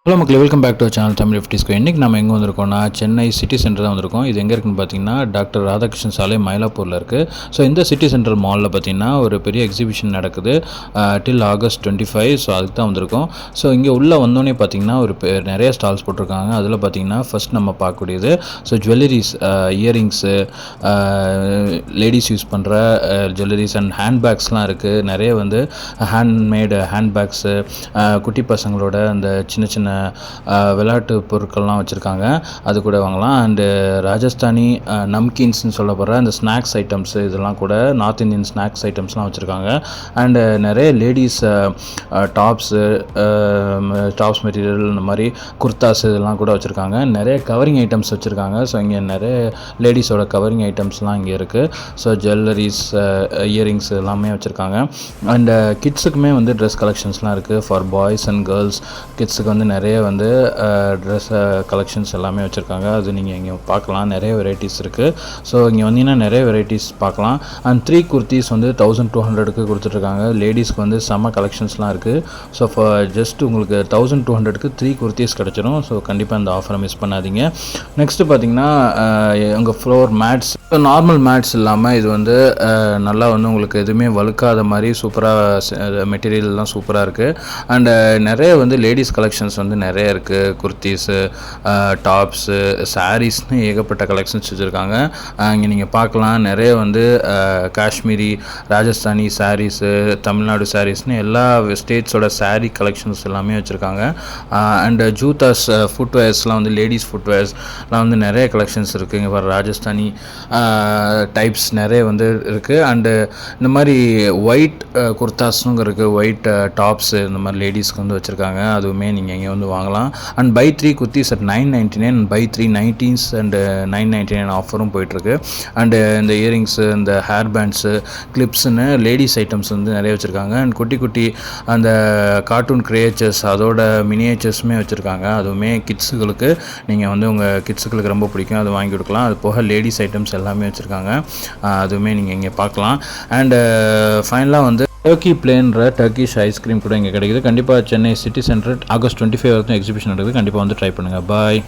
Hello மக்களே, welcome back to channel Tamil எஃப்டிஸ்கோ. இன்றைக்கி நம்ம எங்கே வந்திருக்கோம்னா சென்னை சிட்டி சென்டர் தான் வந்திருக்கோம். இது எங்கே இருக்குன்னு பார்த்தீங்கன்னா டாக்டர் ராதாகிருஷ்ணன் சாலை மயிலாப்பூரில் இருக்குது. ஸோ இந்த சிட்டி சென்டர் மாலில் பார்த்தீங்கன்னா ஒரு பெரிய எக்ஸிபிஷன் நடக்குது டில் August 25. ஸோ அதுக்கு தான் வந்திருக்கோம். ஸோ இங்கே உள்ளே வந்தோடனே பார்த்தீங்கன்னா நிறைய ஸ்டால்ஸ் போட்டிருக்காங்க. அதில் பார்த்தீங்கன்னா ஃபஸ்ட் நம்ம பார்க்கக்கூடியது ஜுவல்லரிஸ், இயரிங்ஸு, லேடிஸ் யூஸ் பண்ணுற ஜுவல்லரிஸ் அண்ட் ஹேண்ட்பேக்ஸ்லாம் இருக்குது. நிறைய ஹேண்ட்மேடு ஹேண்ட்பேக்ஸு, குட்டி பசங்களோட அந்த சின்ன சின்ன விளையாட்டு பொருட்கள்லாம் வச்சுருக்காங்க. அது கூட வாங்கலாம். அண்டு ராஜஸ்தானி நம்கீன்ஸ்னு சொல்லப்படுற அந்த ஸ்நாக்ஸ் ஐட்டம்ஸு, இதெல்லாம் கூட நார்த் இந்தியன் ஸ்நாக்ஸ் ஐட்டம்ஸ்லாம் வச்சுருக்காங்க. அண்டு நிறைய லேடிஸ் டாப்ஸ் மெட்டீரியல், இந்த மாதிரி குர்தாஸ் இதெல்லாம் கூட வச்சுருக்காங்க. நிறைய கவரிங் ஐட்டம்ஸ் வச்சுருக்காங்க. ஸோ இங்கே நிறைய லேடிஸோட கவரிங் ஐட்டம்ஸ்லாம் இங்கே இருக்குது. ஸோ ஜுவல்லரிஸ், இயரிங்ஸ் எல்லாமே வச்சுருக்காங்க. அண்டு கிட்ஸுக்குமே ட்ரெஸ் கலெக்ஷன்ஸ்லாம் இருக்குது. ஃபார் பாய்ஸ் அண்ட் கேர்ள்ஸ் கிட்ஸுக்கு நிறைய ட்ரெஸ் கலெக்ஷன்ஸ் எல்லாமே வச்சுருக்காங்க. அது நீங்கள் இங்கே பார்க்கலாம். நிறைய வெரைட்டிஸ் இருக்குது. ஸோ இங்கே வந்தீங்கன்னா நிறைய வெரைட்டிஸ் பார்க்கலாம். அண்ட் 3 குர்த்திஸ் 1200க்கு கொடுத்துட்ருக்காங்க. லேடிஸ்க்கு செம்ம கலெக்ஷன்ஸ்லாம் இருக்குது. ஸோ ஜஸ்ட் உங்களுக்கு 1200க்கு 3 குர்த்திஸ் கிடச்சிரும். ஸோ கண்டிப்பாக இந்த ஆஃபரை மிஸ் பண்ணாதீங்க. நெக்ஸ்ட்டு பார்த்தீங்கன்னா உங்கள் ஃப்ளோர் மேட்ஸ், நார்மல் மேட்ஸ் இல்லாமல் இது நல்லா உங்களுக்கு எதுவுமே வழுக்காத மாதிரி சூப்பராக மெட்டீரியல்லாம் சூப்பராக இருக்குது. அண்டு நிறைய லேடிஸ் கலெக்ஷன்ஸ் நிறைய இருக்குது. குர்த்திஸு, டாப்ஸு, சாரீஸ்னு ஏகப்பட்ட கலெக்ஷன்ஸ் வச்சுருக்காங்க. இங்கே நீங்கள் பார்க்கலாம். நிறைய காஷ்மீரி, ராஜஸ்தானி சாரீஸு, தமிழ்நாடு சாரீஸ்னு எல்லா ஸ்டேட்ஸோட சாரீ கலெக்ஷன்ஸ் எல்லாமே வச்சுருக்காங்க. அண்டு ஜூத்தாஸ், ஃபுட்வேர்ஸ்லாம் லேடிஸ் ஃபுட்வேர்ஸ்லாம் நிறைய கலெக்ஷன்ஸ் இருக்குது. இங்கே வர ராஜஸ்தானி டைப்ஸ் நிறைய இருக்குது. அண்டு இந்த மாதிரி ஒயிட் குர்தாஸும் இருக்குது. ஒயிட் டாப்ஸு இந்த மாதிரி லேடிஸ்க்கு வச்சுருக்காங்க. அதுவுமே நீங்கள் இங்கே வாங்கலாம். And buy 3 kurtis at 999 and buy 3 nighties and 999 ஆஃபரும் போயிட்டுருக்கு. அண்டு இந்த இயரிங்ஸு, இந்த ஹேர் பேண்ட்ஸு, கிளிப்ஸுன்னு லேடிஸ் ஐட்டம்ஸ் நிறைய வச்சுருக்காங்க. அண்ட் குட்டி குட்டி அந்த கார்ட்டூன் கிரியேச்சர்ஸ், அதோட மினியேச்சர்ஸுமே வச்சுருக்காங்க. அதுவுமே கிட்ஸுகளுக்கு நீங்கள் உங்கள் கிட்ஸுகளுக்கு ரொம்ப பிடிக்கும், அது வாங்கி கொடுக்கலாம். அது போக லேடிஸ் ஐட்டம்ஸ் எல்லாமே வச்சுருக்காங்க. அதுவுமே நீங்கள் இங்கே பார்க்கலாம். அண்டு ஃபைனலாக டர்க்கி பிளேன்ற டர்க்கிஷ் ஐஸ்கிரீம் கூட இங்கே கிடைக்குது. கண்டிப்பாக சென்னை சிட்டி சென்டர் August 25 வரைக்கும் எக்ஸிபிஷன் நடக்குது. கண்டிப்பாக ட்ரை பண்ணுங்கள். பாய்.